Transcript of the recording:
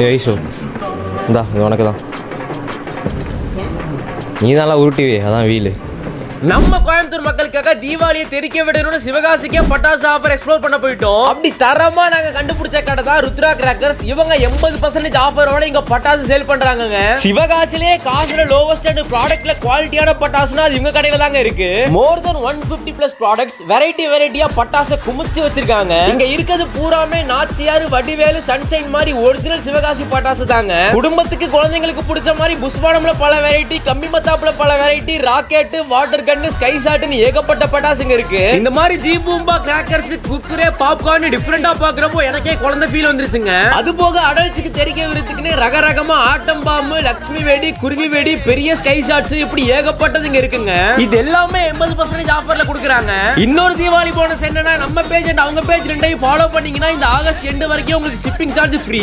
ஐஷோ இந்தா இது உனக்கு தான். நீ தான் உருட்டிவே, அதான் வீலு. நம்ம கோயம்புத்தூர் மக்களுக்காக தீபாவளியை தெரிக்க விடணும்னு சிவகாசிக்கே பட்டாசு ஆஃபர் எக்ஸ்ப்ளோர் பண்ண போயிட்டோம். அப்படி தரமா நாங்க கண்டுபிடிச்ச கடை தான் ருத்ரா கிராக்கர்ஸ். இவங்க 80% ஆஃபரோட இங்க பட்டாசு சேல் பண்றாங்க. சிவகாசிலேயே காசுல லோவஸ்ட் அண்ட் ப்ராடக்ட்ல குவாலிட்டியான பட்டாசுனா அது இவங்க கடையில தாங்க இருக்கு. மோர் தென் 150+ ப்ராடக்ட்ஸ் வெரைட்டியா பட்டாசு குமிச்சு வச்சிருக்காங்க. இங்க இருக்கிறது பூராமே நாச்சியார், வடிவேலு, சன்ஷைன் மாதிரி ஒரிஜினல் சிவகாசி பட்டாசு தாங்க. குடும்பத்துக்கு குழந்தைங்களுக்கு பிடிச்ச மாதிரி புஷ்வானம்ல பல வெரைட்டி, கம்பி மத்தாப்புல பல வெரைட்டி, ராக்கெட், வாட்டர் ஸ்கை ஷாட்னு ஏகப்பட்ட பட்டாசுங்க இருக்கு. இந்த மாதிரி ஜீ பூம்பா, கிராக்கர்ஸ், குக்கரே, பாப்கார்ன் டிஃபரெண்டா பாக்குறப்போ எனக்கே குழந்தை ஃபீல் வந்துருச்சுங்க. அது போக அடல்ட்ஸ்க்கு தெரிக்க விருதுக்குன்னு ரகரகமா ஆட்டம் பாம்பு, லட்சுமி வெடி, குருவி வெடி, பெரிய ஸ்கை ஷாட்ஸ் இப்படி ஏகப்பட்டது இங்க இருக்குங்க. இது எல்லாமே 80% ஆஃபர்ல கொடுக்குறாங்க. இன்னொரு தீபாவளி போனஸ் என்னன்னா நம்ம பேஜ் அண்ட் அவங்க பேஜ் ரெண்டையும் ஃபாலோ பண்ணீங்கன்னா இந்த ஆகஸ்ட் எண்ட் வரைக்கும் உங்களுக்கு ஷிப்பிங் சார்ஜ் ஃப்ரீ.